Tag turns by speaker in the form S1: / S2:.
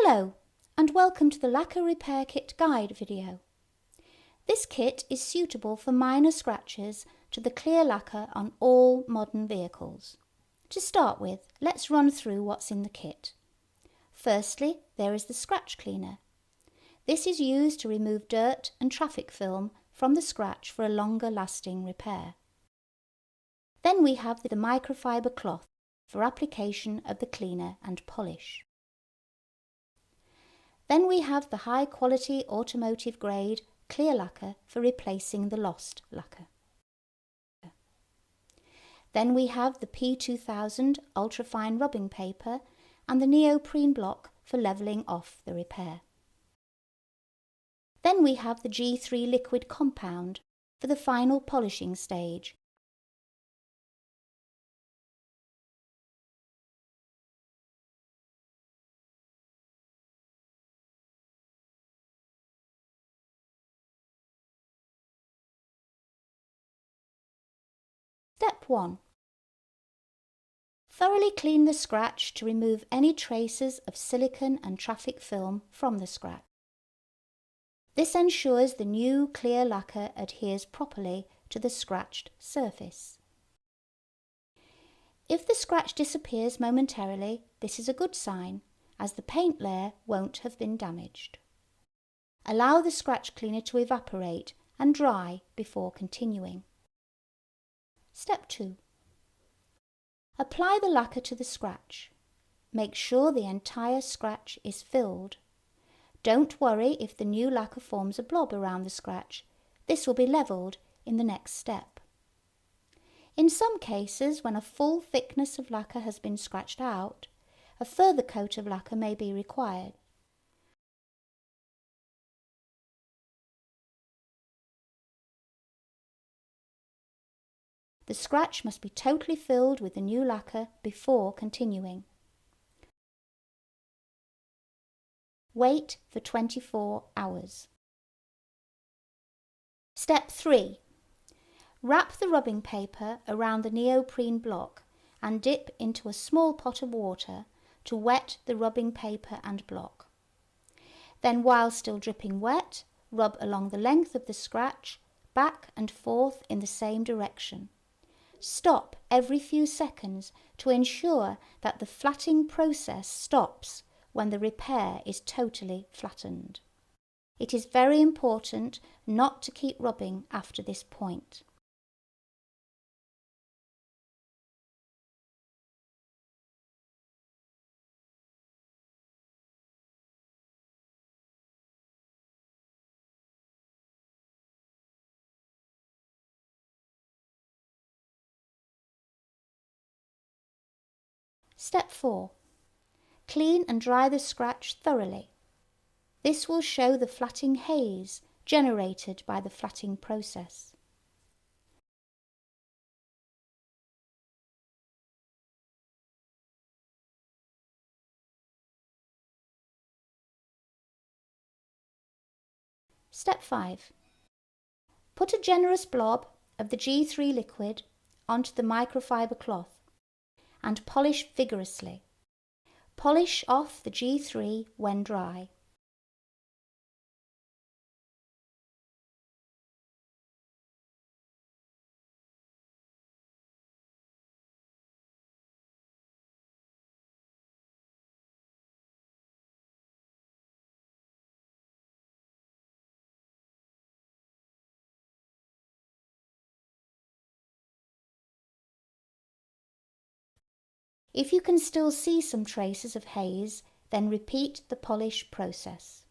S1: Hello and welcome to the Lacquer Repair Kit Guide video. This kit is suitable for minor scratches to the clear lacquer on all modern vehicles. To start with, let's run through what's in the kit. Firstly, there is the scratch cleaner. This is used to remove dirt and traffic film from the scratch for a longer lasting repair. Then we have the microfiber cloth for application of the cleaner and polish. Then we have the high quality automotive grade clear lacquer for replacing the lost lacquer. Then we have the P2000 ultrafine rubbing paper and the neoprene block for levelling off the repair. Then we have the G3 liquid compound for the final polishing stage. Step 1. Thoroughly clean the scratch to remove any traces of silicone and traffic film from the scratch. This ensures the new clear lacquer adheres properly to the scratched surface. If the scratch disappears momentarily, this is a good sign, as the paint layer won't have been damaged. Allow the scratch cleaner to evaporate and dry before continuing. Step 2. Apply the lacquer to the scratch. Make sure the entire scratch is filled. Don't worry if the new lacquer forms a blob around the scratch. This will be levelled in the next step. In some cases, when a full thickness of lacquer has been scratched out, a further coat of lacquer may be required. The scratch must be totally filled with the new lacquer before continuing. Wait for 24 hours. Step 3. Wrap the rubbing paper around the neoprene block and dip into a small pot of water to wet the rubbing paper and block. Then, while still dripping wet, rub along the length of the scratch, back and forth in the same direction. Stop every few seconds to ensure that the flatting process stops when the repair is totally flattened. It is very important not to keep rubbing after this point. Step 4. Clean and dry the scratch thoroughly. This will show the flatting haze generated by the flatting process. Step 5. Put a generous blob of the G3 liquid onto the microfiber cloth and polish vigorously. Polish off the G3 when dry. If you can still see some traces of haze, then repeat the polish process.